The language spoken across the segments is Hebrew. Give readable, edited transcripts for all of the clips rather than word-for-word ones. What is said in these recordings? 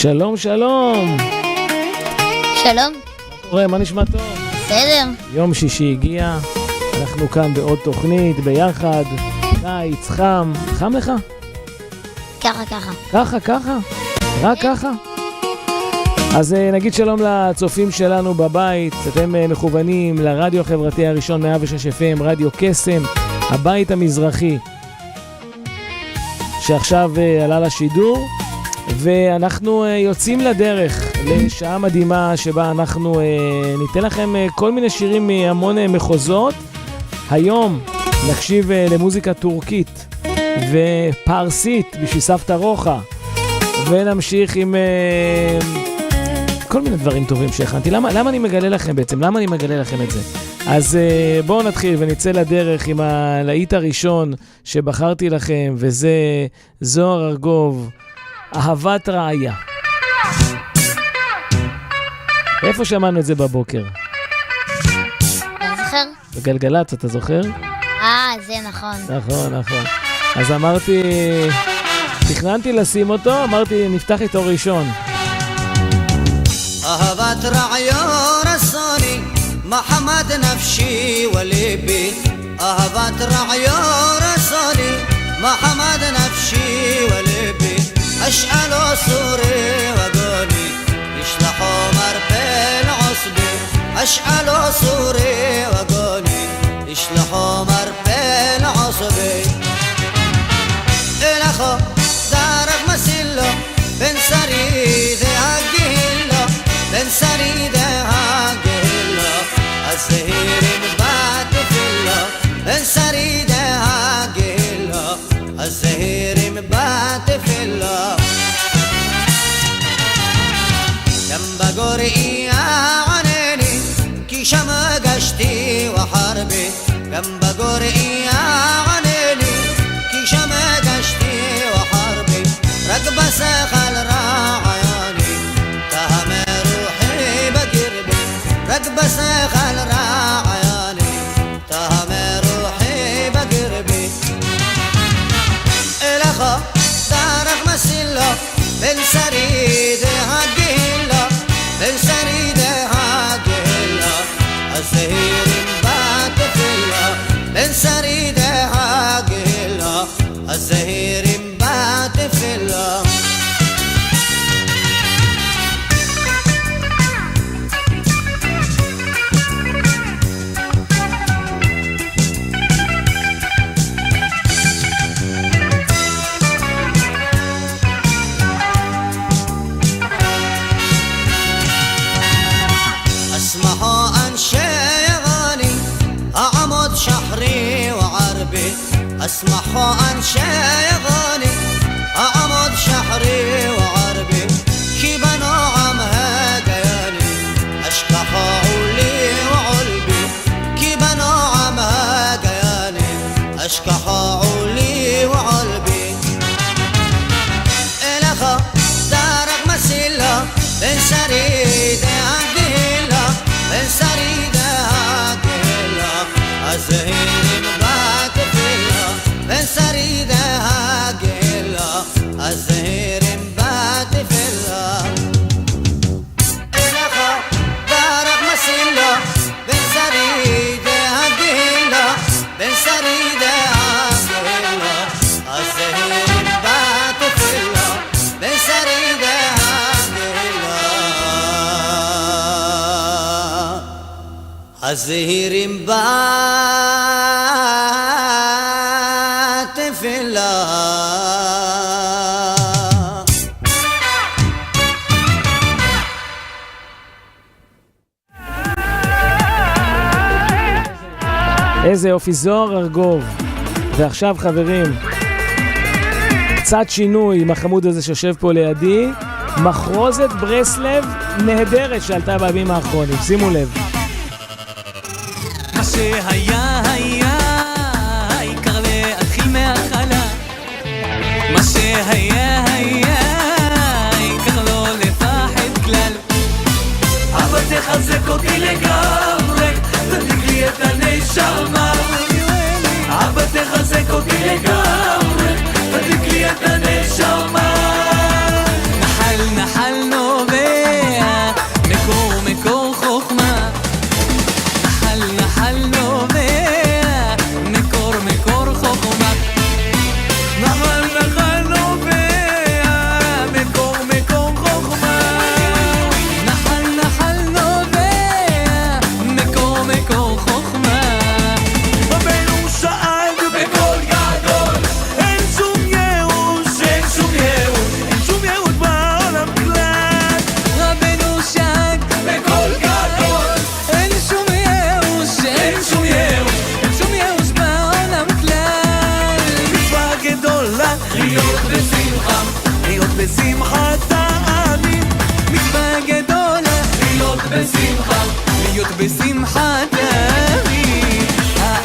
שלום, שלום. שלום. מה קורה? מה נשמע טוב? בסדר. יום שישי הגיע, אנחנו כאן בעוד תוכנית ביחד, קיץ, חם. חם לך? ככה. ככה? רק ככה? אז נגיד שלום לצופים שלנו בבית, אתם מכוונים לרדיו החברתי הראשון 106 FM, רדיו קסם, הבית המזרחי, שעכשיו עלה לשידור, ואנחנו יוצאים לדרך לשעה מדהימה שבה אנחנו ניתן לכם כל מיני שירים מהמון מחוזות. היום נקשיב למוזיקה טורקית ופרסית בשביל סבתא רוחה, ונמשיך עם כל מיני דברים טובים שהכנתי. למה אני מגלה לכם בעצם? למה אני מגלה לכם את זה? אז בואו נתחיל ונצא לדרך עם הלהיט הראשון שבחרתי לכם, וזה זוהר ארגוב, אהבת רעיה. איפה שמענו את זה בבוקר? אתה זוכר? בגלגלצ, אתה זוכר? זה נכון. נכון. אז אמרתי, תכננתי לשים אותו, אמרתי נפתח איתו ראשון. אהבת רעיה רסוני מחמד נפשי וליבי, אהבת רעיה רסוני מחמד נפשי וליבי, אשאלו סורי וגוני ישלחו מרפא לעוסבי, אשאלו סורי וגוני ישלחו מרפא לעוסבי, אלכו דרך מסילו בן שרי דהגילה, בן שרי דהגילה, הזהירים בתפילה, בן שרי דהגילה, הזהירים בתפילה, גם בגורי ענני כי שם גשתי וחרבי, גם בגורי ענני כי שם גשתי וחרבי, רק בשכל רעייני תהמר רוחי בקרבי, רק בשכל רעייני תהמר רוחי בקרבי, אלך דרך מסילו בן שרי דהגילה, בן שרי דהגילה, הזהירים בתפילה, בן שרי דהגילה, הזהירים בתפילה, اسمحوا أنشي غاني أعمد شحري وعربي، اسمحوا أنشي غاني أعمد شحري وعربي، كي بنو عمها قياني أشكحوا علي وعلبي، كي بنو عمها قياني أشكحوا علي وعلبي، إلخا دارك مسيلا بن سريد عقيلا، بن سريد عقيلا، الزهير باتفلا، بن سريد عقيلا، الزهير باتفلا، إلخا دارك مسيلا بن سريد عقيلا، بن سريد عقيلا، الزهير باتفلا، بن سريد عقيلا، الزهير باتفلا. איזה יופי, זוהר ארגוב. ועכשיו חברים, קצת שינוי עם החמוד הזה שיושב פה לידי, מחרוזת ברסלב נהדרת שעלתה בימים האחרונים, שימו לב. מה שהיה היה, העיקר להתחיל מההתחלה. מה שהיה היה, העיקר לא לפחד כלל. אבל תחזק אותי לגמרי, תדליק לי את הנשמה. אבל תחזק אותי לגמרי, תדליק לי את הנשמה. נחל נחל לחיות בשמחת תמיד.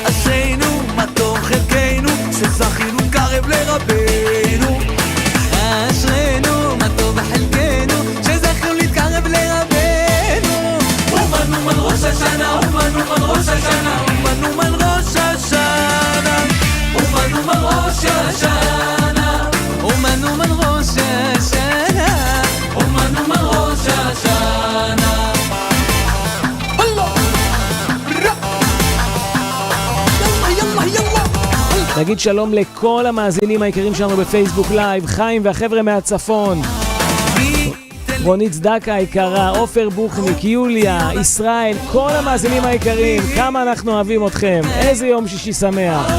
אשרינו מה טוב חלקנו שזכינו קרב לרבנו. אשרינו מה טוב חלקנו שזכינו להתקרב לרבנו. אומן אומן ראש השנה, אומן אומן ראש השנה, אומן אומן ראש השנה, אומן אומן ראש השנה, אומן אומן ראש השנה, אומן אומן ראש השנה. נגיד שלום לכל המאזינים היקרים שלנו בפייסבוק לייב, חיים והחבר'ה מהצפון, רונית צדקה היקרה, עופר בוכניק, יוליה, ישראל, כל המאזינים היקרים, כמה אנחנו אוהבים אתכם, איזה יום שישי שמח.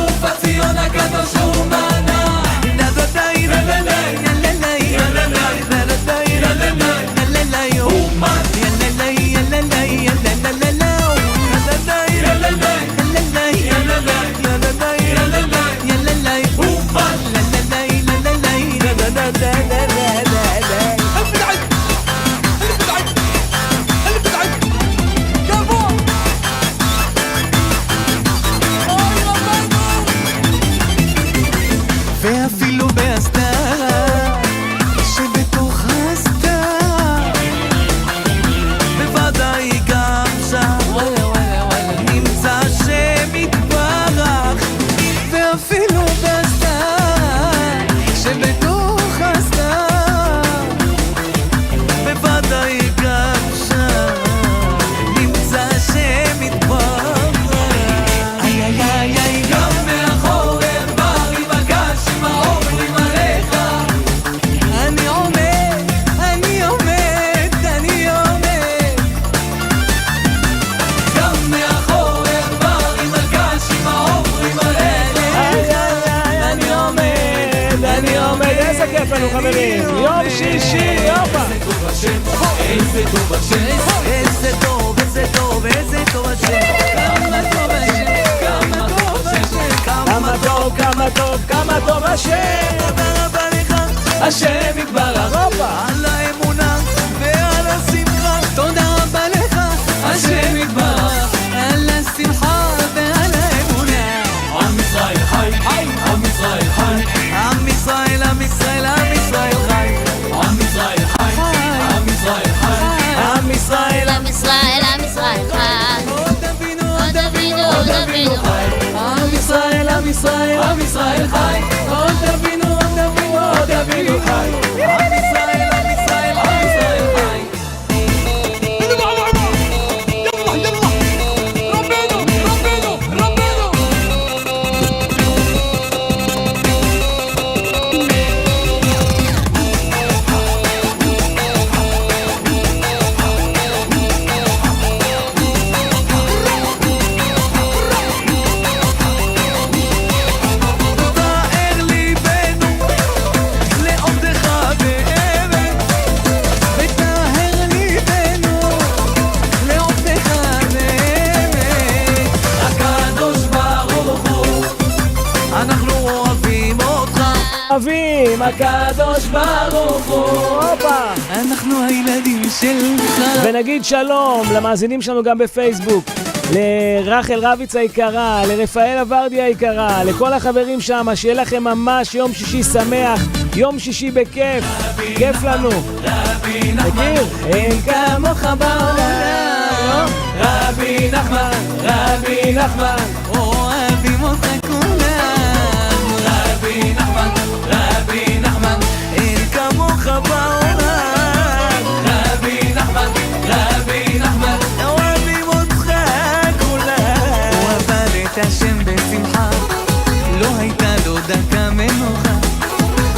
ואפילו בהסתרה שבתוך ההסתרה בוודאי גם שם נמצא שם יתברך. ואפילו בהסתרה שבתוך ההסתרה בוודאי גם שם נמצא שם יתברך. איי איי איי איי גם מאחור חברים, יום שישי, יופה! איזה טוב השם, איזה טוב, איזה טוב, איזה טוב השם, כמה טוב השם, כמה טוב השם, כמה טוב, כמה טוב, כמה טוב השם! תודה רבה לך, השם יתברך, יופה! על האמונה ועל השמחה. תודה רבה לך, השם יתברך, על השמחה ועל האמונה. עם ישראל חי, עם ישראל חי, עם ישראל, עם ישראל, עם ישראל חי, עם ישראל חי, עם ישראל חי, עם ישראל, עם ישראל, עם ישראל חי. עוד אבינו, עוד אבינו, עוד אבינו חי. עם ישראל, עם ישראל, עם ישראל חי, עוד אבינו, עוד אבינו, עוד אבינו חי, עם ישראל, עם ישראל, עם ישראל חי. אוהבים, הקדוש ברוך הוא, הופה! אנחנו הילדים שלך. ונגיד שלום למאזינים שלנו גם בפייסבוק, לרחל רביץ היקרה, לרפאל אברדי היקרה, לכל החברים שם, שיהיה לכם ממש יום שישי שמח, יום שישי בכיף, כיף לנו. מכיר? אין כמוך בעולם, רבי נחמן, רבי נחמן, אוהבים אותך כולם, רבי נחמן, רבי נחמן, אין כמוך בעולם, רבי נחמן, רבי נחמן, אוהבים אותך כולם. הוא עבד את השם בשמחה, לא הייתה לו דקה מנוחה.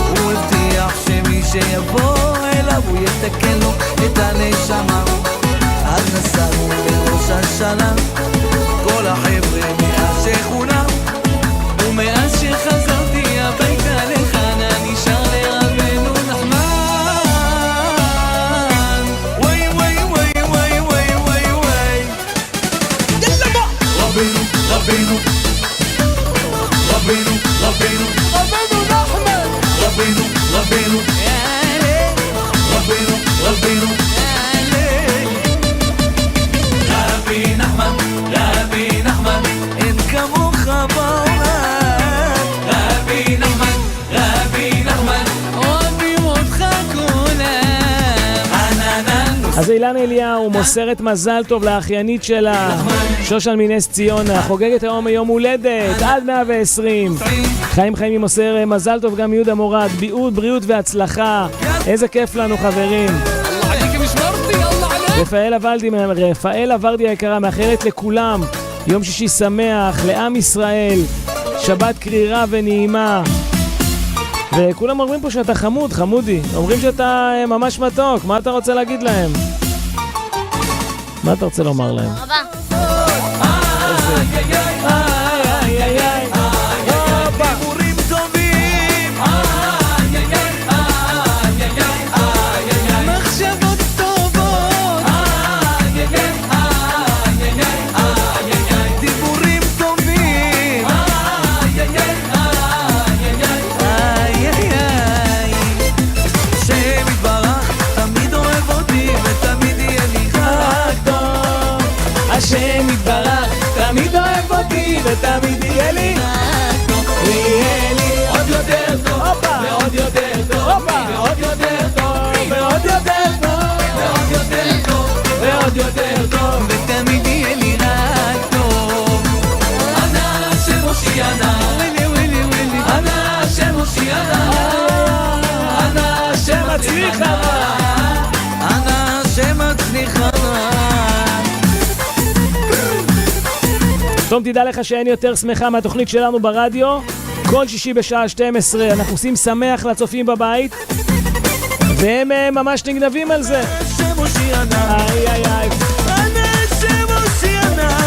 הוא הבטיח שמי שיבוא אליו הוא יתקן לו את הנשמה. אז נסענו לראש השנה, כל החבר'ה מהשכונה, ומאז שחזרתי הביתה לחנה נשאר לרבנו נחמן. וואי וואי וואי וואי וואי וואי וואי, יאללה בוא! רבנו, רבנו, רבנו, רבנו, רבנו נחמן, רבנו, רבנו, יאללה, רבנו, רבנו, יאללה, רבנו אז אילן אליהו מוסרת מזל טוב לאחיינית שלה, שושן מנס ציונה, חוגגת היום יום הולדת, עד 120. חיים חיימי מוסר מזל טוב גם יהודה מורד, בריאות והצלחה. איזה כיף לנו חברים. רפאל אברדי היקרה מאחרת לכולם יום שישי שמח לעם ישראל, שבת קרירה ונעימה. וכולם אומרים פה שאתה חמוד, חמודי, אומרים שאתה ממש מתוק. מה אתה רוצה להגיד להם? מה אתה רוצה לומר להם? רבה. השם יתברך, תמיד אוהב אותי ותמיד יהיה לי עוד יותר טוב, ועוד יותר טוב, ועוד יותר טוב, ועוד יותר טוב, ועוד יותר טוב, ועוד יותר טוב, ותמיד יהיה לי רק טוב. אנא השם הושיענה, אנא השם הושיענה, אנא השם מצליחנה, אנא השם מצליחנה. תום, תדע לך שאין יותר שמחה מהתוכנית שלנו ברדיו. כל שישי בשעה 12 אנחנו עושים שמח לצופים בבית, והם ממש נגנבים על זה. השם הושיענה, איי איי איי, אנא השם הושיענה,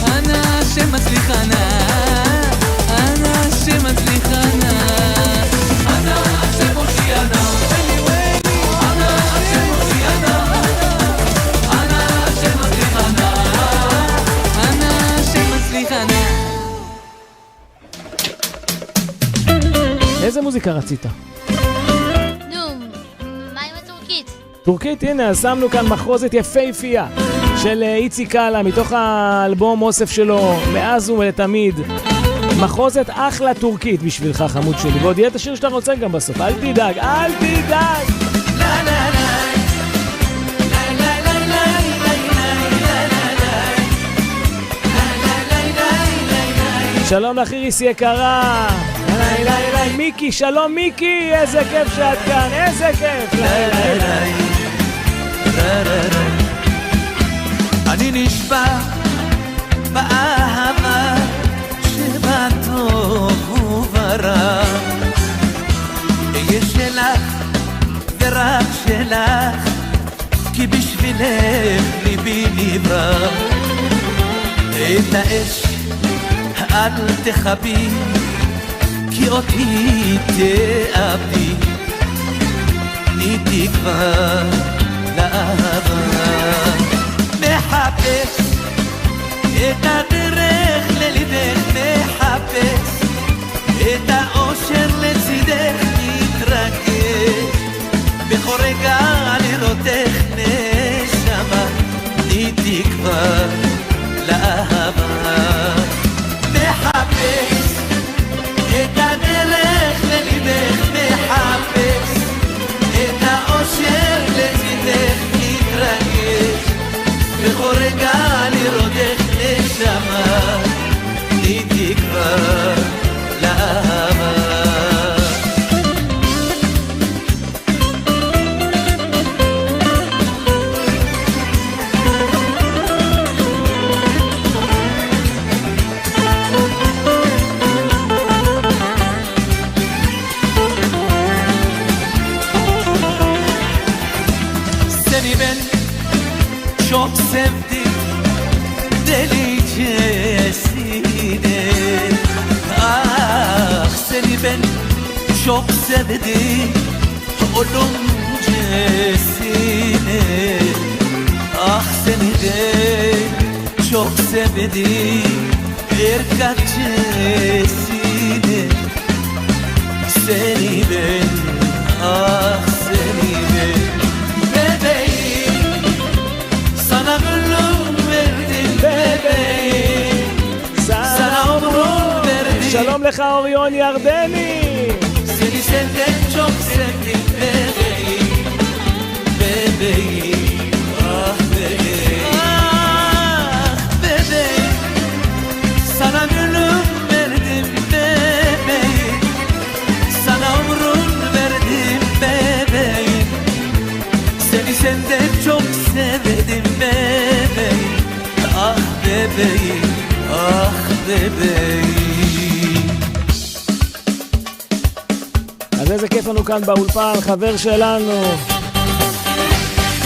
אנא השם מצליחנה, אנא השם מצליחנה, אנא השם הושיענה, אנא השם הושיענה, אנא השם מצליחנה, אנא השם מצליחנה. איזה מוזיקה רצית? נו, מה עם הטורקית? טורקית, הנה, שמנו כאן מחרוזת יפהפייה של איציק קאלה מתוך האלבום אוסף שלו, מאז ולתמיד. מחרוזת אחלה טורקית בשבילך חמוד שלי, ועוד יהיה את השיר שאתה רוצה גם בסוף, אל תדאג, אל תדאג. שלום לאחיריס יקרה, מיקי, שלום מיקי, איזה כיף שאת כאן, איזה כיף. אני נשבע באהבה שבטוב וברע, אהיה שלך ורק שלך, כי בשבילך ליבי נברא. את האש אל תחבי, כי אותי תאבי, תני תקווה לאהבה. מחפש את הדרך לליבך, מחפש את האושר לצידך, מתרגש בכל רגע לראותך נשמה, תני תקווה לאהבה. מחפש את הדרך לליבך, מחפש את האושר לצידך, מתרגש בכל רגע לראותך נשמה, תני תקווה לאהבה. Çok sevdim delicesine, ah seni ben çok sevdim ölümcesine, ah seni de çok sevdim erkekçesine, seni ben, ah seni ben. Sana gönlüm verdim bebeğim, sana ömrüm verdim. שלום לך אוריון ירדני. Seni senden çok sevdim bebeğim, bebeğim. bebeğim, ah bebeğim. אז איזה כיף לנו כאן באולפן, חבר שלנו.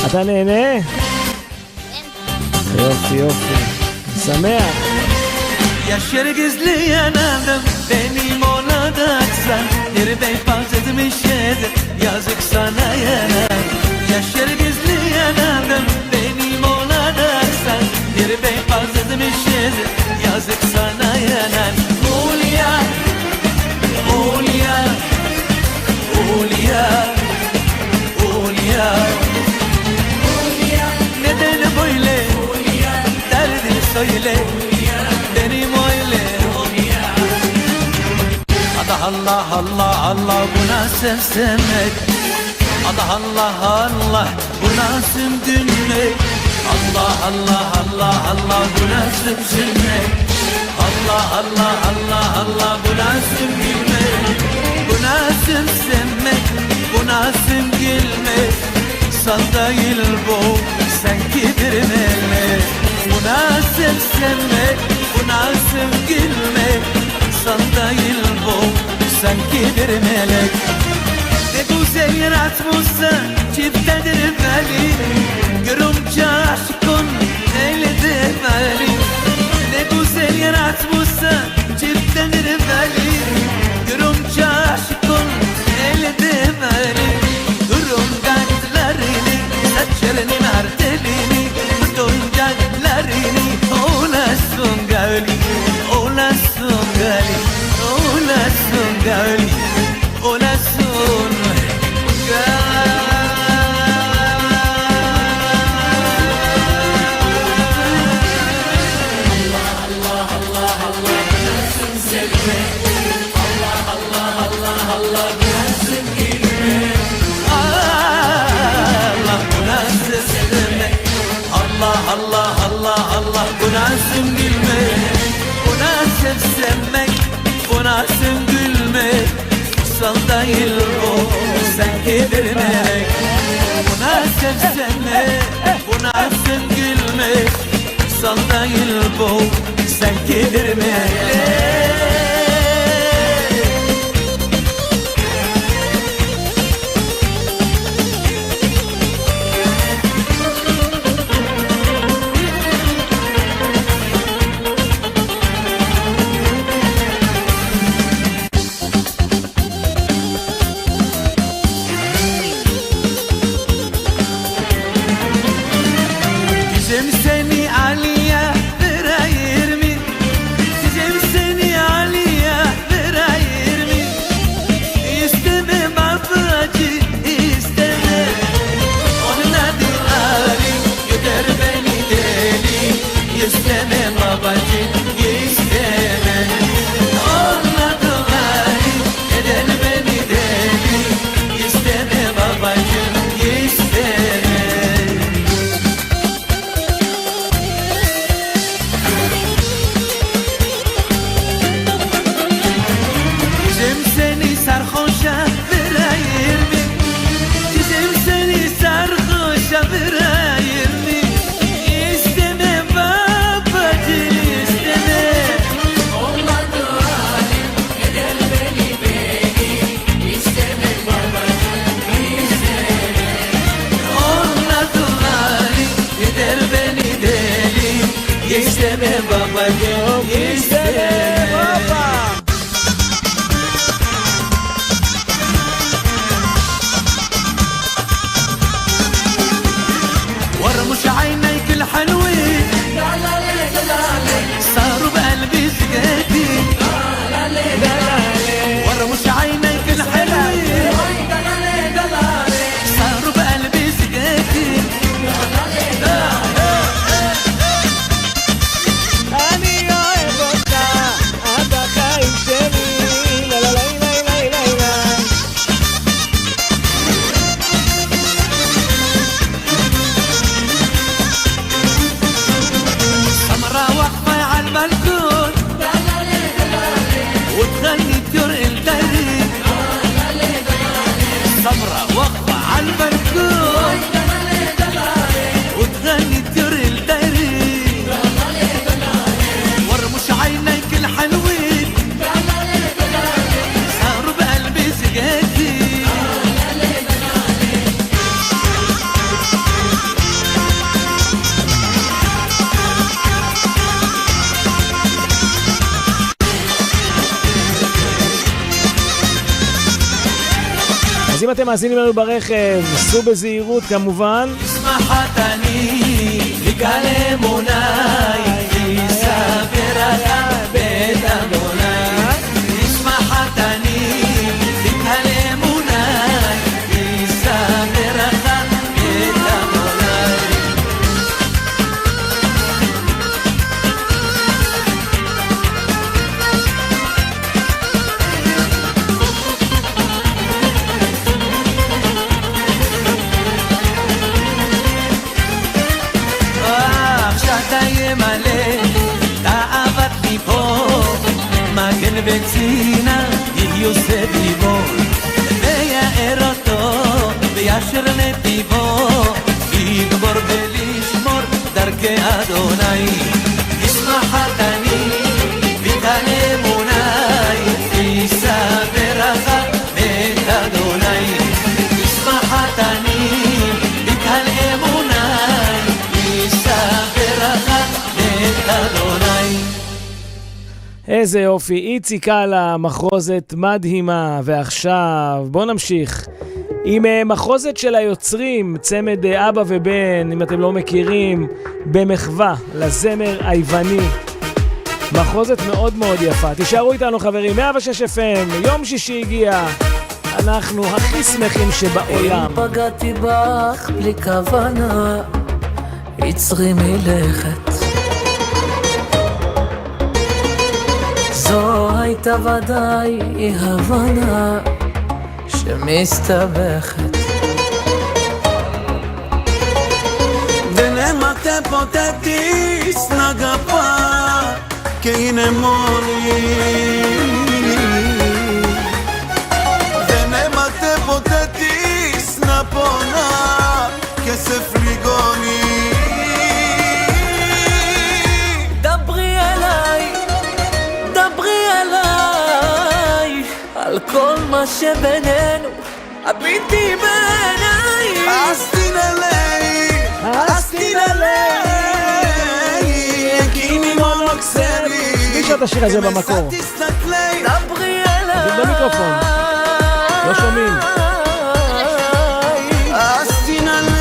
אתה נהנה? יופי, יופי. שמח. Yaşar gizleyen adam benim olacaksan bir bey farz etmiş yazık sana yanar. Yaşar gizleyen adam benim olacaksan bir bey farz etmiş yazık sana yanar. Ulya, Ulya, Ulya, Ulya, neden böyle derdini söyle benim öyle. Allah Allah Allah bu nasıl sevmek, Allah Allah Allah bu nasıl gülmek, Allah Allah Allah Allah bu nasıl sevmek, Allah Allah Allah Allah bu nasıl gülmek, bu nasıl sevmek, bu nasıl gülmek, san değil bu sanki bir melek. Bu nasıl sevmek, bu nasıl gülmek, san değil bu sanki bir melek. Ne güzel yaratmışsın çiftedir veli, görünce aşkın eyledi veli. Ne güzel yaratmışsın çiftedir veli, görünce aşkın eyledi veli. Durun kalplerini, saçlarını mertelini, tutun kalplerini, olasın gavli, olasın gavli, olasın gavli, olasın gavli. Allah Allah Allah bu nasıl gülmek, bu nasıl sevmek, bu nasıl gülmek, sal değil bu sanki bir melek. Bu nasıl sevmek, bu nasıl gülmek, sal değil bu sanki bir melek. İsteme babacığım, isteme baba. ورمش عينيك الحلوين صاروا بقلبي سكاتي، ورمش عينيك الحلوين صاروا بقلبي سكاتي. أنا يا אתם מאזינים לנו ברכב, סעו בזהירות כמובן. שמחת אני, לקל אמוני, יספר לך בית אדוני. שמחת אני, לקל אמוני, יספר לך בית אדוני. וצינה יוסף ליבו ויער אותו וישר נתיבו יגבור ולשמור דרכי אדוני. ישמחת אני וקל אמוני יספר לך בית אדוני. ישמחת אני וקל אמוני יספר לך בית אדוני. איזה יופי, איציק קאלה, מחרוזת מדהימה. ועכשיו בואו נמשיך עם מחרוזת של היוצרים, צמד אבא ובן, אם אתם לא מכירים, במחווה לזמר היווני. מחרוזת מאוד מאוד יפה. תישארו איתנו חברים, 106 FM, יום שישי הגיע, אנחנו הכי שמחים שבעולם. אם פגעתי בך בלי כוונה, יצרי מלכת, זו הייתה ודאי אי הבנה שמסתבכת. Tenemos te potetis nagapa che in emoni. Tenemos te potetis napona che se frigoni. על כל מה שבינינו, הביטי בעיניי. אסתין עליי, הקיני מונוקסלי. מי שאת השיר הזה במקור? דברי אליי. זה במיקרופון, לא שומעים. אסתין עליי.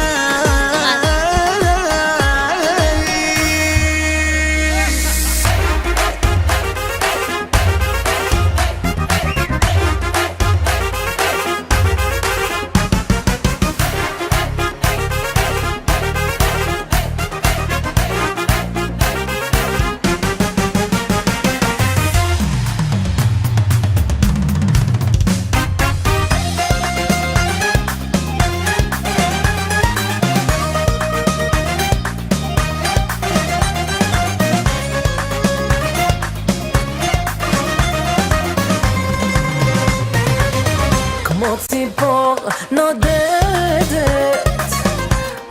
ציפור נודדת,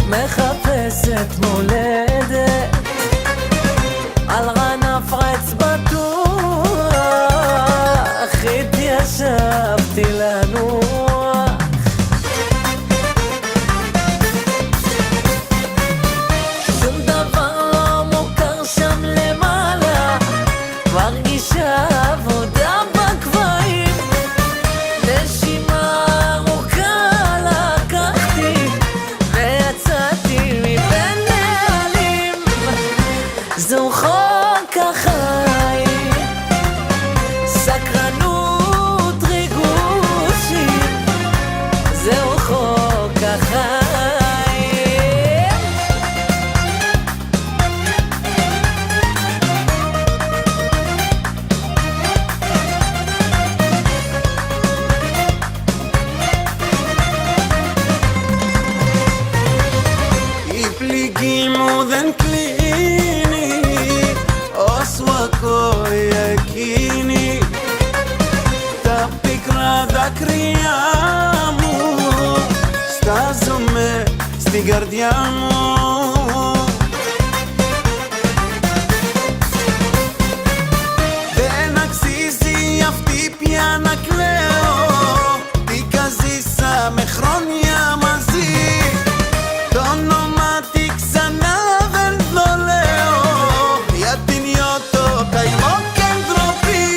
מחפשת מולדת, על רנף רץ בטוח, התיישבתי לנוח. שום דבר לא מוכר שם למעלה, מרגישה עבודה בגבהים, נשימה ארוכה לקחתי ויצאתי מבין נעלים. זהו חוק החיים, סקרנות ריגושים, זהו חוק החיים. Υπληγή μου δεν κλείνει όσο ακούω εκείνη τα πικρά δάκρυα μου, στάζομαι στην καρδιά μου. Δεν αξίζει αυτή πια να κλαίω, τι καζήσαμε χρόνια μαζί. Το όνομα τη ξανά δεν το λέω, γιατί νιώθω καημό και ντροπή.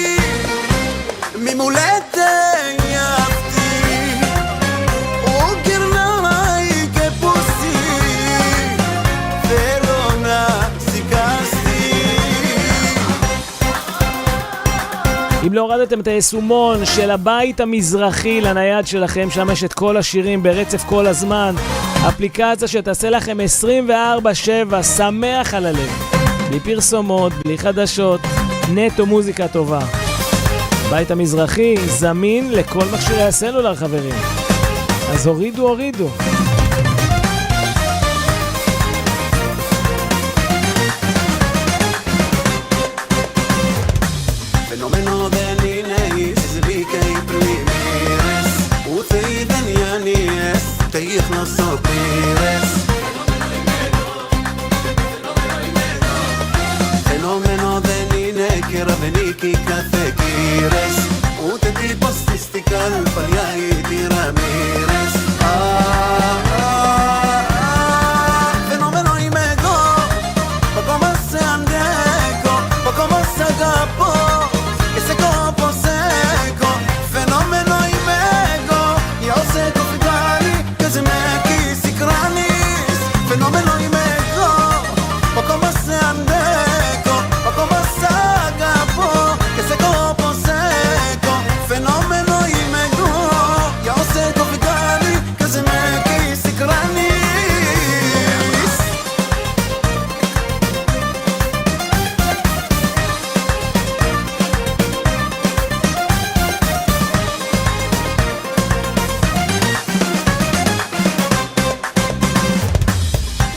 Μη μου λέτε για αυτή, אם לא הורדתם את היישומון של הבית המזרחי לנייד שלכם, שם יש את כל השירים ברצף כל הזמן, אפליקציה שתעשה לכם 24/7, שמח על הלב, בלי פרסומות, בלי חדשות, נטו מוזיקה טובה. בית המזרחי זמין לכל מכשירי הסלולר, חברים, אז הורידו. Fenomeno delineis, zvikei primeres, utei denianies, utei chlosopires. Fenomeno delineki raveniki kathekires, utei postistikal palyai tiramires. Fenomeno imego, como se andeko, como se agapo. Fenomeno imego, io se confidari, che se me chi si cranis. Fenomeno imego, o come se andeco, o come se agapo, che se copo seco. Fenomeno imego, io se confidari, che se me chi si cranis.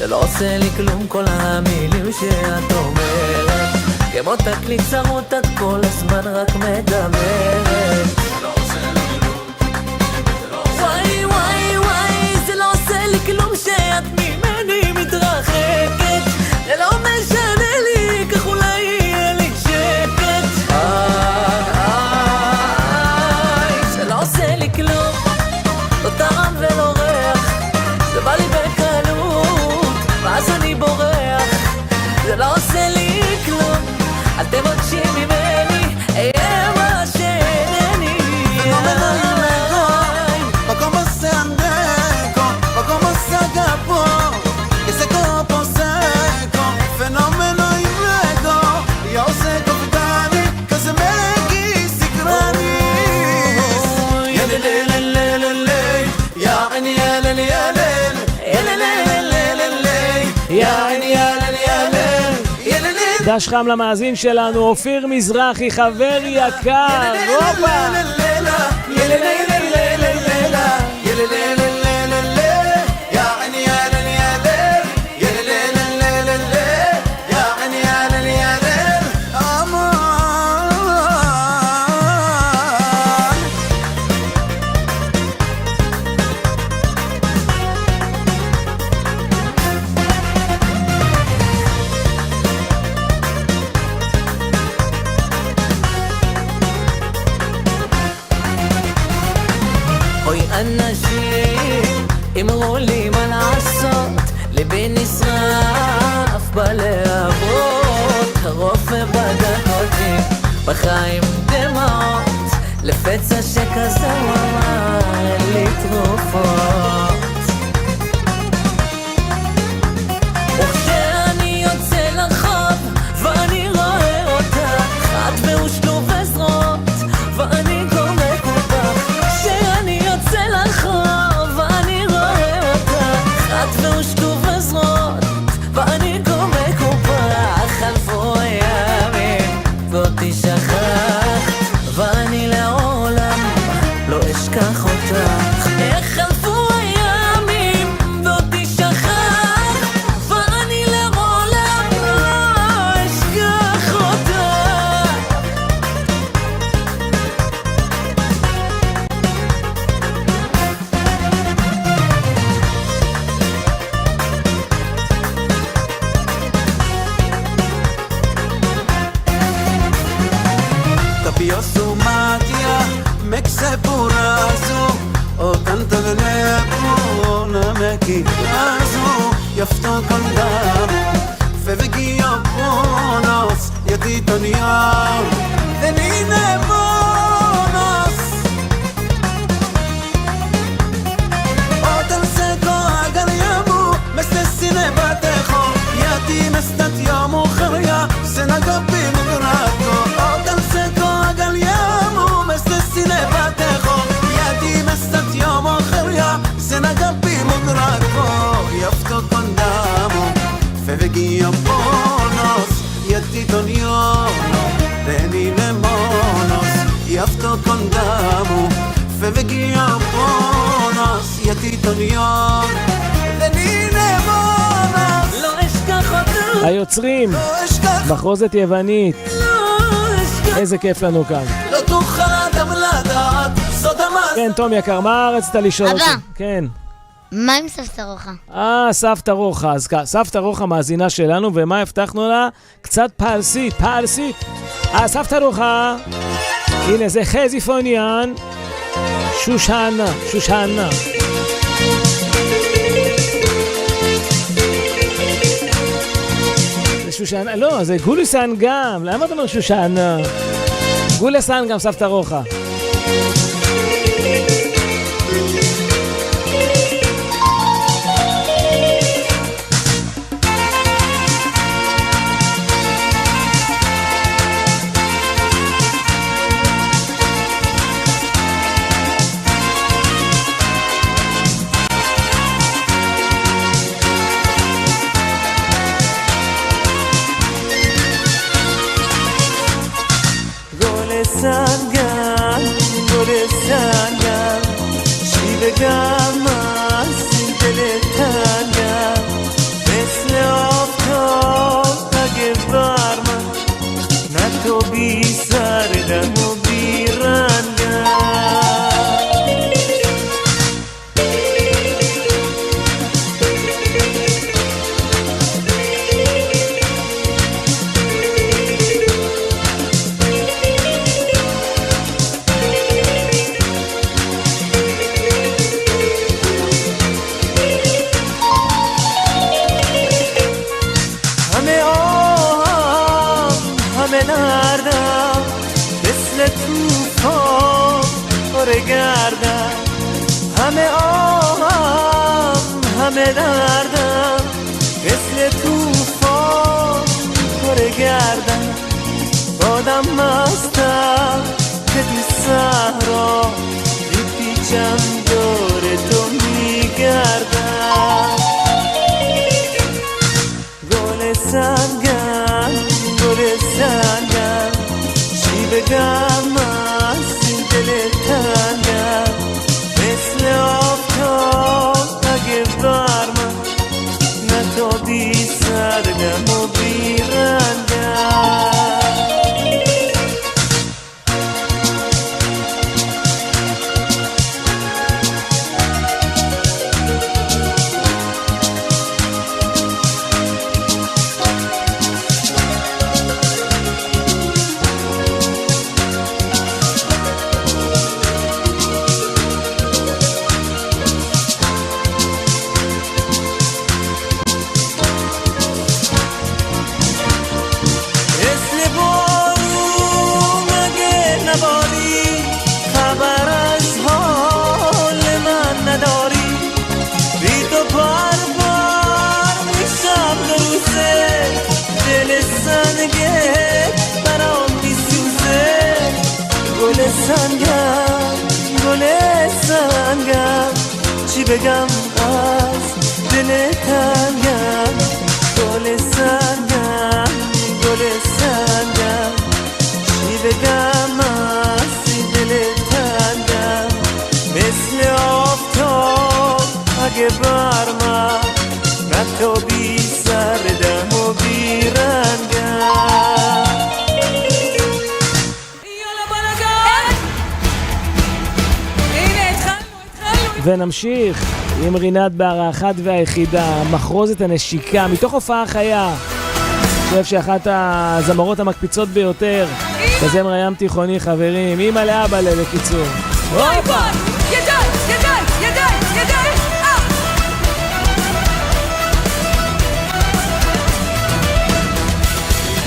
לא עושה לי כלום כל המילים שאת אומרת, כמו תקליט צרות את כל הזמן רק מדברת. לא עושה לי כלום, זה לא עושה לי כלום. וואי, זה לא עושה לי כלום שאת ממני מתרחקת. זה לא משנה לי, כך אולי יהיה לי שקט. זה לא עושה לי כלום, לא טעם ולא ריח, זה בא לי בקלות ואז אני בורח. זה לא עושה לי כלום, אל תבקשי ממני, אהיה מה שאינני. Fenomeno imego, o como se andeco, o como se agapo, que se copo seco. Fenomeno imego, io se confidari, che se me chi si cranis. Yelelelelele, ya ani yelelelele, yelelelelele, ya ani yelelelele. דש חם למאזין שלנו, אופיר מזרחי, חבר יקר, רובה! אוי אנשים, אמרו לי מה לעשות, ליבי נשרף בלהבות, הרופא בדק אותי בחיים דמעות, לפצע שכזה הוא אמר אין לי תרופות. וכשאני יוצא לרחוב ואני רואה אותך, את והושלו וזרות ואני גומק אותך. כשאני יוצא לרחוב ואני רואה אותך, את והושלו וזרות ואני גומק אותך. חלפו הימים ואותי שכחת, ואני לעולם לא אשכח אותך. איך חלפו הימים ואותי שכחת, ואני לעולם לא אשכח אותך. Capio su magia, me se purazu, o tanto venebu, na me kirazu, yafto kondamu, fevegi oponos, yati toniam, venine monos. O tan seco agar yamu, me stessine batecho, yati me stat yamu kharya, senagabi mugrato. O tan seco agar yamu, דמיון ונינה מונס לא אשכח אותו, היוצרים, לא אשכח מחרוזת יוונית, לא אשכח, איזה כיף לנו כאן. לא תוכל אדם לדעת סוד המס כן, תום יקר, מה רצית לשאול אותי? אבא. כן. מה עם סבתא רוחה? סבתא רוחה, אז סבתא רוחה מאזינה שלנו, ומה הבטחנו לה? קצת פרסית, פרסית. סבתא רוחה, הנה זה חזי פוניאן, שושנה, שושנה. זה שושנה, לא, זה גולסן גם, למה אתה אומר שושנה? גולסן גם סבתא רוחה. سنگم گل سنگم شیوگم از دل تنگم مثل آفتاب اگه بر من نه تو بی سردم و بی رنگم دردم مثل توفان پر گردم همه آهم همه دردم مثل توفان پر گردم بادم مستم که تو صحرا میپیچم دور تو میگردم گل سنگم گل سنگم چی بگم از این دل تنگم مثل آفتاب اگه بر من نه تو بی سردم و بی رنگم سنگم گل سنگم چی بگم از دل تنگم گل سنگم گل سنگم چی بگم از دل تنگم مثل آفتاب اگه بر من نه تو بی سردم و بی رنگم ונמשיך עם רינת בהערכה והיחידה, מחרוזת הנשיקה, מתוך הופעה חיה. אני חושב שאחת הזמרות המקפיצות ביותר, בזמר הים תיכוני, חברים, אמא לאבא בקיצור. הופה! ידיי, ידיי, ידיי, ידיי,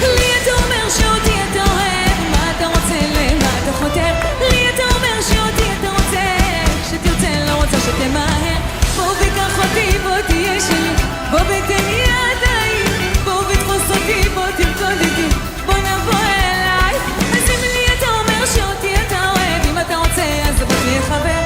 לי אתה אומר שאותי אתה אוהב, מה אתה רוצה, למה אתה חותר? לי אתה אומר שאותי אתה רוצה, שתרצה לא רוצה שתמהר. בוא וקח אותי, בוא תהיה שלי, בוא ותן ידיים, בוא ותפוס אותי, בוא תרקוד איתי, בוא נבוא אליי. אז אם לי אתה אומר שאותי אתה אוהב, אם אתה רוצה אז בוא תהיה חבר.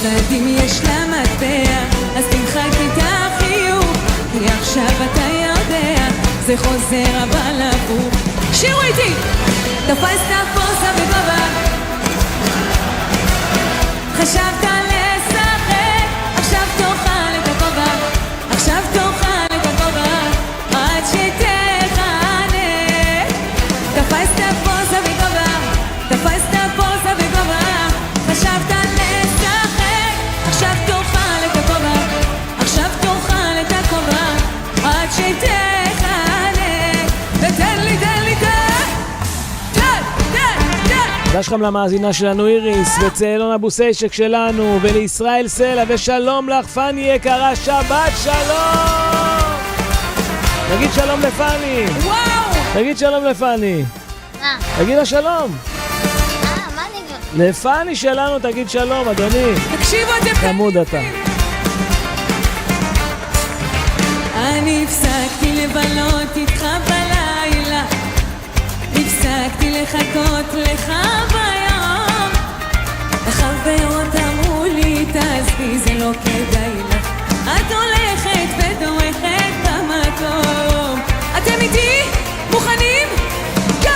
צדדים יש לה מטבע, אז תמחק את החיוך, כי עכשיו אתה יודע, זה חוזר אבל עבור. שירו איתי! תפסת פוסה בגובה, חשבת לשחק, עכשיו תאכל את הכובע, עכשיו תאכל את הכובע, עד שתחנה. תפסת פוסה בגובה, תפסת פוסה בגובה, חשבת לשחק, עכשיו תאכל את הכובע, עכשיו תאכל את הכובע, עד שתחנה. ותן לי, תן לי, תודה שלכם למאזינה שלנו איריס, וצאלון אבוסיישק שלנו, ולישראל סלע, ושלום לך פני יקרה, שבת שלום! תגיד שלום לפני. וואו! תגיד שלום לפני. מה? תגיד לה שלום. מה אני... לפני שלנו תגיד שלום, אדוני. תקשיבו אתם. חמוד אתה. אני הפסקתי לבלות איתך בלילה, הפסקתי לחכות לך ביום. החברות אמרו לי תעזבי, זה לא כדאי לך, את הולכת ודורכת במקום. אתם איתי? מוכנים? גו!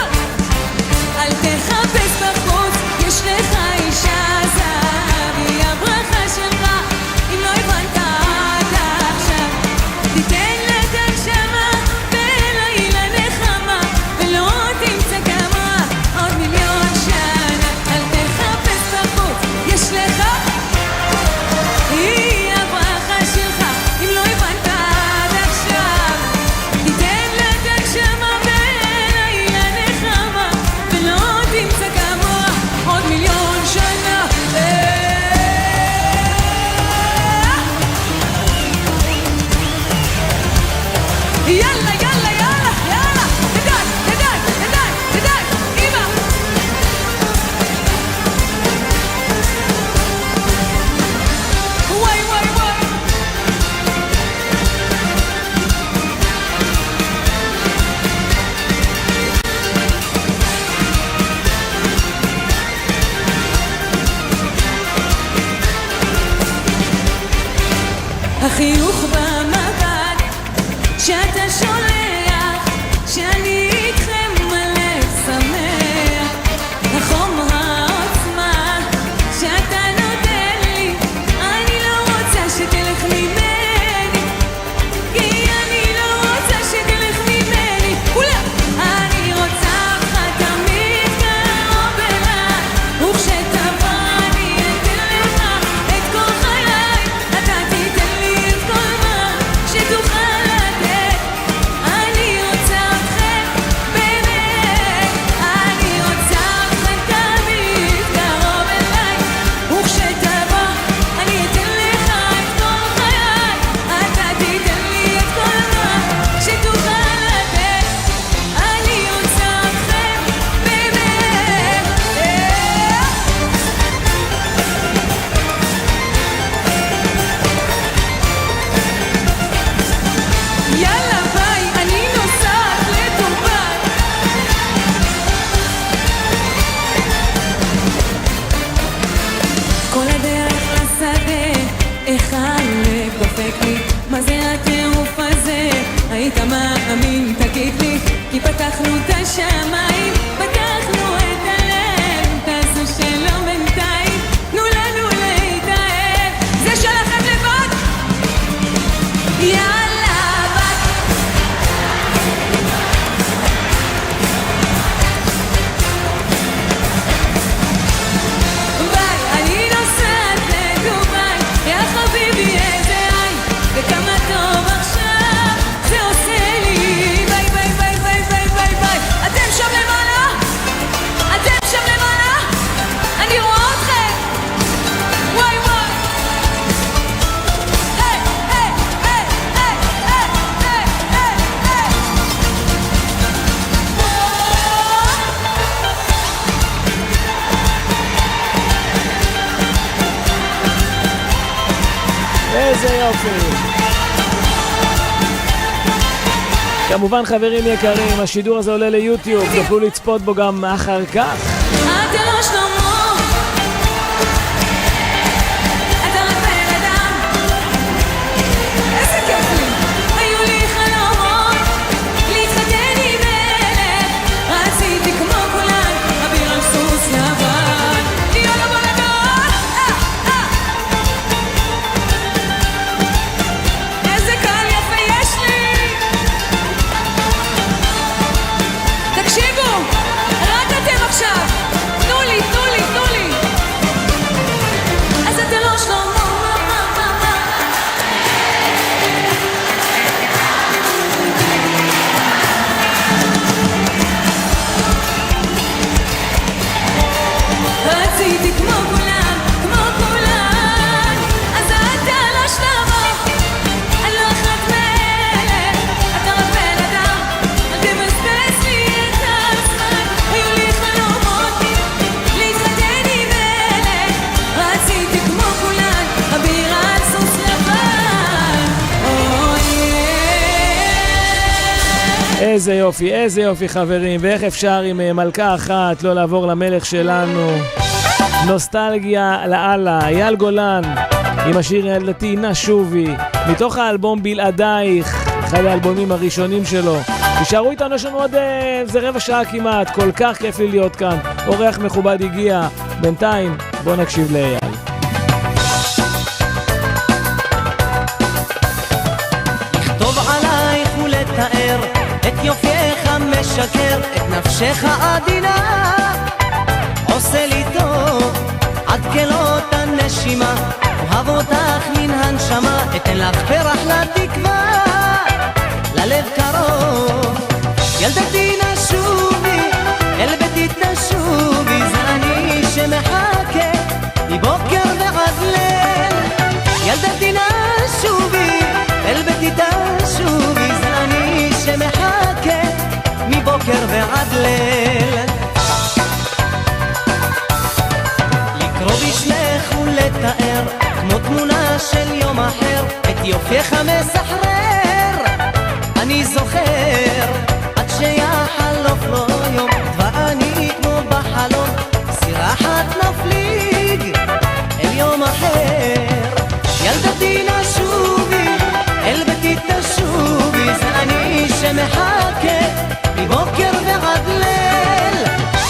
אל תחפש בחוץ, יש לך אישה זר, היא הברכה שלך, אם לא הבנת עד עכשיו. תיתן לה את הנשמה ולילה נחמה, ולא תמצא כמה עוד מיליון שנה. אל תחפש בחוץ, יש לך, היא הברכה שלך, אם לא הבנת עד עכשיו. תיתן לה את הנשמה ולילה נחמה, ולא תמצא כמה עוד מיליון שנה. יאללה, יאללה, יאללה, יאללה, תדאג, תדאג, תדאג, תדאג, אמא. וואי, וואי, וואי. החיוך במבט שאתה שולח, שאני איתכם מלא שמח. החום העוצמה שאתה נותן לי, אני לא רוצה שתלך ממני, כי אני לא רוצה שתלך ממני. אולה! אני רוצה אותך תמיד קרוב אליי, וכשתבוא אני אתן לך את כל חיי, אתה תיתן לי את כל מה שתוכל לתת. אני רוצה אתכם באמת, אני רוצה אתכם תמיד קרוב אליי, וכשתבוא אני אתן לך את כל חיי, אתה תיתן לי את כל מה שתוכל לתת. אני רוצה אתכם באמת. יאללה ביי, אני נוסעת לדובאי. כל הדרך לשדה, איך הלב דופק לי, מה זה הטירוף הזה? היית מאמין, תגיד לי, כי פתחנו את השמיים, פתחנו את הלב, תעשו שלום בינתיים, תנו לנו להתאהב, זה שלכם לבד. יאללה בת. ביי, אני נוסעת לדובאי, יא חביבי איזה עין, וכמה טוב עכשיו זה עושה לי. ביי ביי ביי ביי ביי ביי ביי. אתם שם למעלה? אתם שם למעלה? אני רואה אתכם. וואי וואי. היי היי היי היי היי היי היי. איזה יופי. כמובן חברים יקרים, השידור הזה עולה ליוטיוב, תוכלו לצפות בו גם אחר כך. אתה לא שלמה. איזה יופי, איזה יופי חברים, ואיך אפשר עם מלכה אחת לא לעבור למלך שלנו. נוסטלגיה לאללה, אייל גולן עם השיר ילדתי נשובי, מתוך האלבום בלעדייך, אחד האלבומים הראשונים שלו. תשארו איתנו, יש לנו עוד זה רבע שעה כמעט, כל כך כיף לי להיות כאן, אורח מכובד הגיע. בינתיים בוא נקשיב לאייל. לכתוב עלייך ולתאר את יופייך המשקר, את נפשך עדינה עושה לי טוב עד כלות הנשימה, אוהב אותך מן הנשמה, אתן לך פרח לתקווה ללב קרוב. ילדתי נשובי אל ביתי תשובי, זה אני שמחכה מבוקר ועד ליל. ילדתי נשובי אל ביתי תשובי, זה אני שמחכה מבוקר ועד ליל. לקרוא בשמך ולתאר כמו תמונה של יום אחר, את יופייך מסחרר אני זוכר, עד שיחלוף לו יום ואני כמו בחלום סירחת נפליג אל יום אחר. ילדתי נשובי אל ביתי תשובי, זה אני שמחכה מבוקר ועד ליל.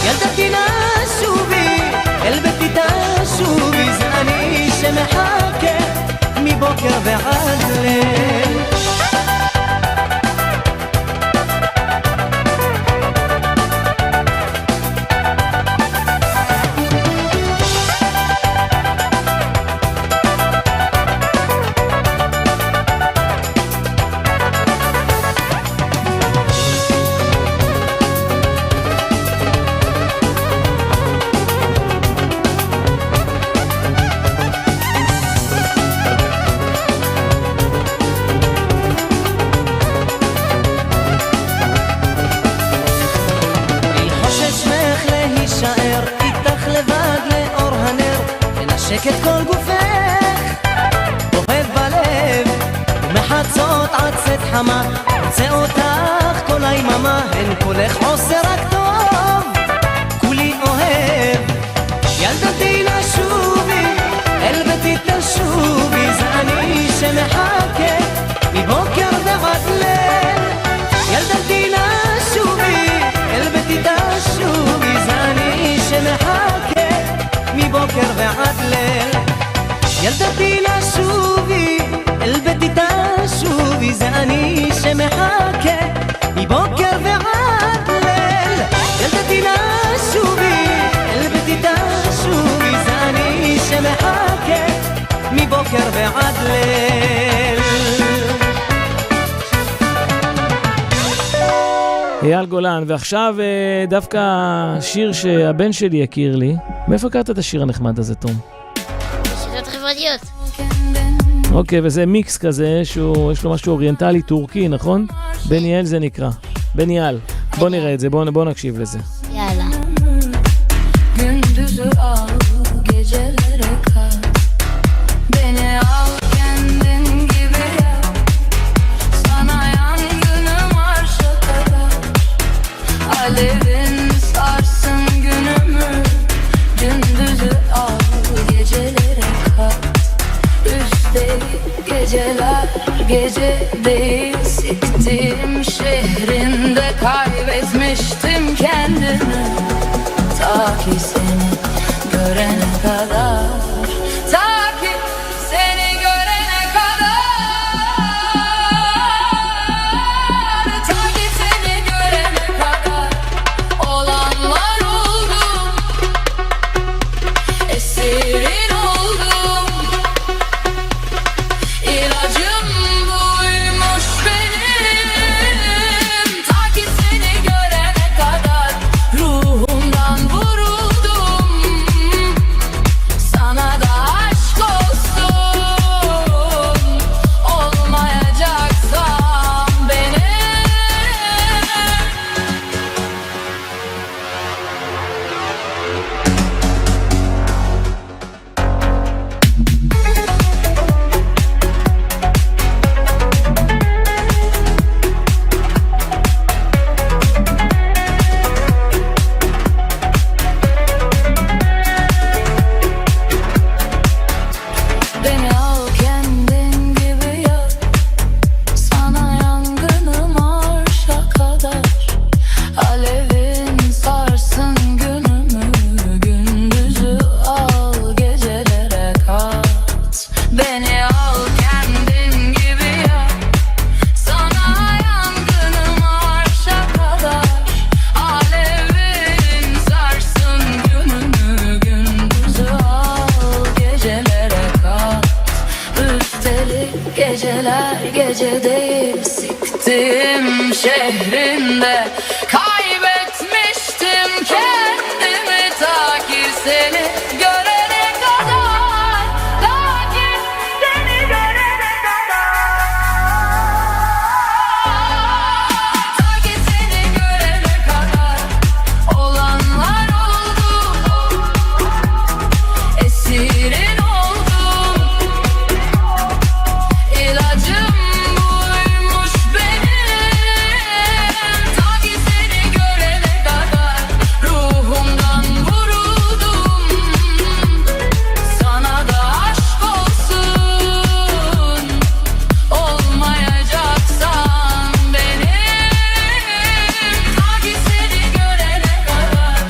ילדתי נשובי אל ביתי תשובי, זה אני שמחכה מבוקר ועד ליל. את כל גופך אוהב בלב, ומחצות עד צאת חמה רוצה אותך כל היממה, אין כולך עושה רק טוב, כולי אוהב. ילדתי נשובי אל ביתי תשובי, זה אני שמחכה מבוקר ועד ליל. ילדתי נשובי אל ביתי תשובי, זה אני שמחכה מבוקר ועד ליל. ילדתי נשובי אל ביתי תשובי, זה אני שמחכה מבוקר ועד ליל. ילדתי נשובי אל ביתי תשובי, זה אני שמחכה מבוקר ועד ליל. אייל גולן, ועכשיו דווקא שיר שהבן שלי הכיר לי. מאיפה הכרת את השיר הנחמד הזה, תום? שיטות חברתיות. אוקיי, וזה מיקס כזה, שיש לו משהו אוריינטלי טורקי, נכון? בניאל זה נקרא. בניאל. בוא נראה את זה, בוא נקשיב לזה. יאללה. Gündüzü al, gecelere kal. Beni al kendin gibi yap. Sana yangınım arşa kadar. Alevin sarsın günümü. Gündüzü al, gecelere kal. Üstelik geceler gece değil. Siktim şehrinde kaybetmiştim kendimi. Ta ki seni görene kadar, ta ki seni görene kadar, ta ki seni görene kadar olanlar oldum, esirin oldum. İlacım buymuş benim, ta ki seni görene kadar ruhumdan vuruldum. geceler gece değil siktim şehrinde kaybetmiştim kendimi ta ki seni görene kadar ta ki seni görene kadar ta ki seni görene kadar olanlar oldu esirin oldum İlacım buymuş benim ta ki seni görene kadar ruhumdan vuruldum sana da aşk olsun olmayacaksan benim ta ki seni görene kadar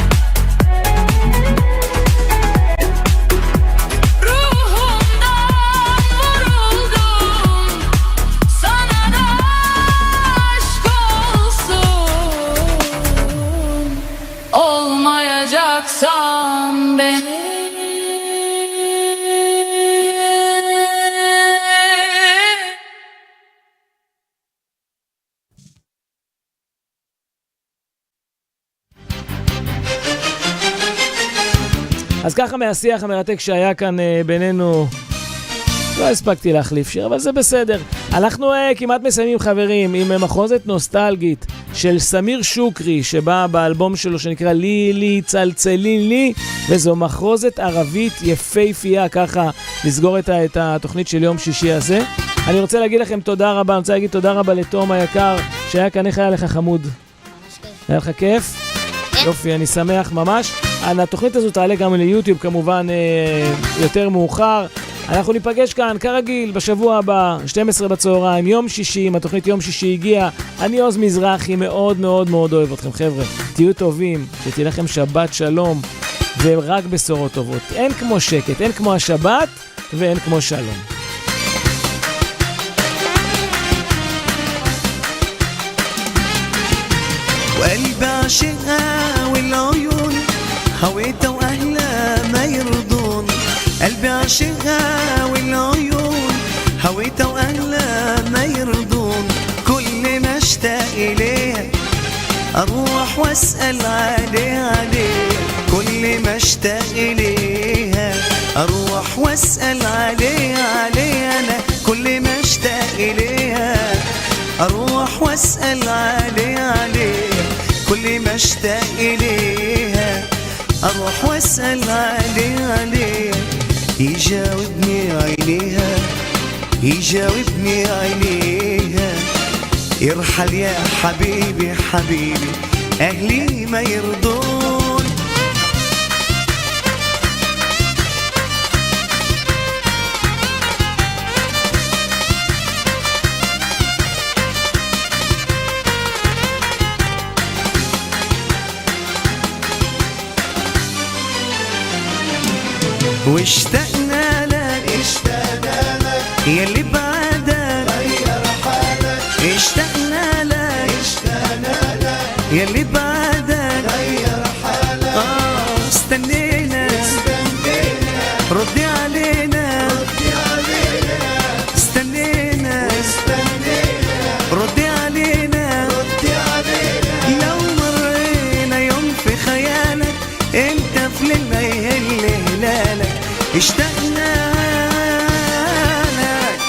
ruhumdan vuruldum sana da aşk olsun olmayacaksan benim. אז ככה מהשיח המרתק שהיה כאן בינינו, לא הספקתי להחליף שיר, אבל זה בסדר. אנחנו כמעט מסיימים חברים עם מחוזת נוסטלגית של סמיר שוקרי שבא באלבום שלו שנקרא לי לי צלצלין לי, וזו מחוזת ערבית יפהפייה, ככה לסגור את התוכנית של יום שישי הזה. אני רוצה להגיד לכם תודה רבה, אני רוצה להגיד תודה רבה לתום היקר שהיה כאן. איך היה לך חמוד? היה לך כיף? יופי, אני שמח ממש. התוכנית הזו תעלה גם ליוטיוב כמובן יותר מאוחר. אנחנו ניפגש כאן כרגיל בשבוע הבא 12 בצהריים, יום שישי. אם התוכנית יום שישי הגיעה, אני עוז מזרחי, מאוד מאוד מאוד אוהב אתכם חבר'ה, תהיו טובים, שתהיה לכם שבת שלום ורק בשורות טובות. אין כמו שקט, אין כמו השבת ואין כמו שלום. وقلبي عاشقها والعيون هويتها واهلها ما يرضون قلبي عاشقها والعيون هويتها واهلها ما يرضون كل ما اشتاق اليها اروح واسال عليها كل ما اشتاق اليها اروح واسال عليها انا كل ما اشتاق اليها اروح واسال عليها كل ما اشتاق اليها اروح واسال عليها يجاوبني عينيها يجاوبني عينيها ارحل يا حبيبي حبيبي اهلي ما يرضون واشتقنا لك يلي بعدك غير حالك اشتقنا لك يلي بعدك غير حالك استنينا ردي علينا استنينا ردي علينا لو مرينا يوم في خيالك انت في ليلنا يهل هلالك اشتقنا لك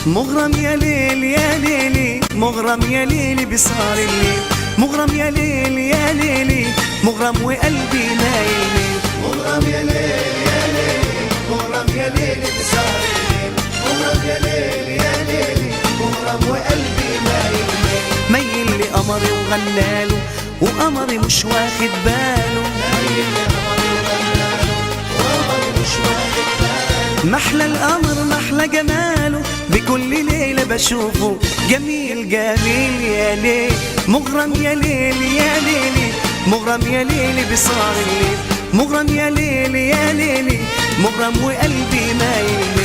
مغرم يا ليل يا ليلي مغرم يا ليلي بصار الليل مغرم يا ليل يا ليلي مغرم وقلبي نايل مغرم يا ليل يا ليلي مغرم يا ليلي بصار الليل مغرم يا ليل يا ليلي مغرم وقلبي نايل ميل لي قمري وغلاله وقمري مش واخد باله ميل لي قمري وغلاله وقمري مش واخد باله محلى القمر محلى جماله بكل ليلة بشوفه جميل جميل يا ليل مغرم يا ليل يا ليلي مغرم يا ليلي بصار الليل مغرم يا ليل يا ليلي مغرم وقلبي مايل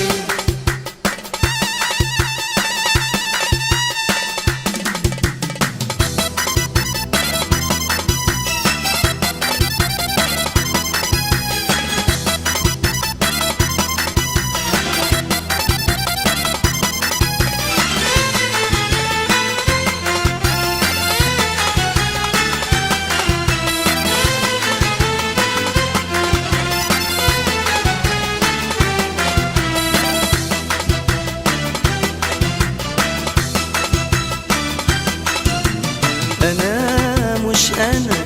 أنا مش أنا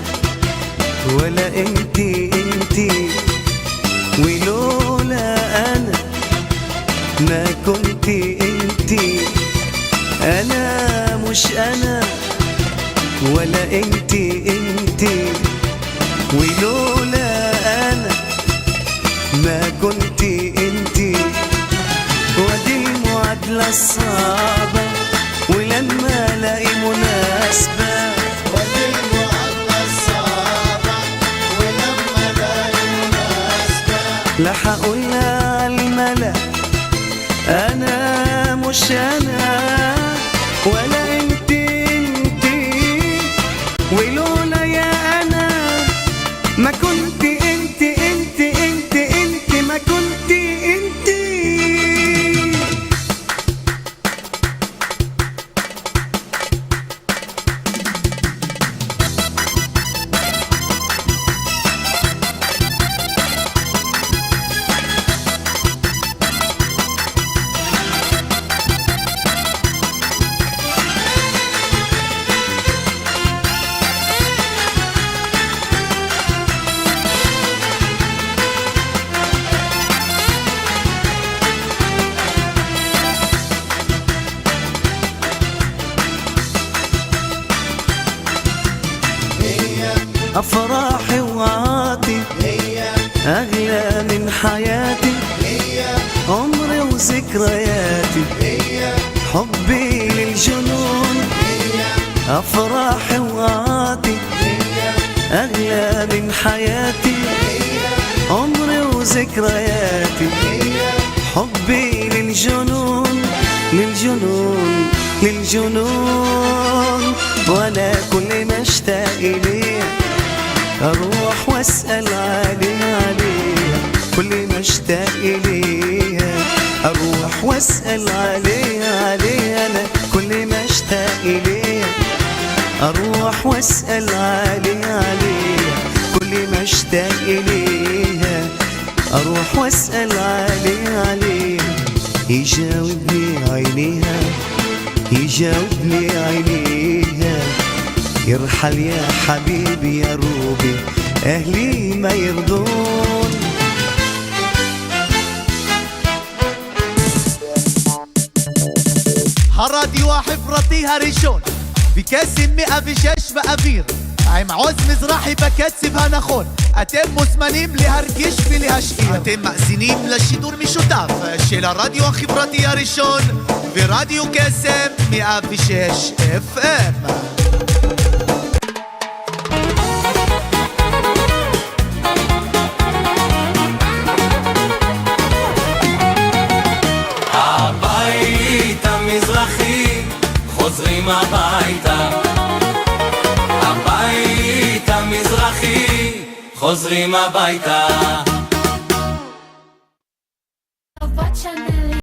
ولا انتي انتي ولولا أنا ما كنتي انتي أنا مش أنا ولا انتي انتي ولولا أنا ما كنتي انتي ودي المعادلة الصعبة ولما الاقي مناسبة ودي المعادلة الصعبة ولما الاقي مناسبة لا هقولها عالملا انا مش انا ولا انتي انتي ولولا يا انا ما كنتي انتي انتي انتي انتي ما كنتي انتي أفراحي وعاطي أغلى من حياتي عمري وذكرياتي حبي للجنون أفراحي وعاطي أغلى من حياتي عمري وذكرياتي حبي للجنون للجنون للجنون وأنا كل ما اشتاق إليه أروح وأسأل عليها كل ما اشتاق إليها أروح وأسأل عليها أنا كل ما اشتاق إليها أروح وأسأل عليها كل ما اشتاق إليها أروح وأسأل عليها يجاوبني عينيها يجاوبني عينيها يرحل يا حبيبي يا روبي أهلي ما يرضون הרדיו החברתי הראשון בקסם 106 באוויר עם עוז מזרחי בקצב הנכון אתם מוזמנים להרגיש ולהשאיר אתם מאזינים לשידור משותף של הרדיו החברתי הראשון ורדיו קסם 106 FM הבית המזרחי חוזרים הביתה הבית המזרחי חוזרים הביתה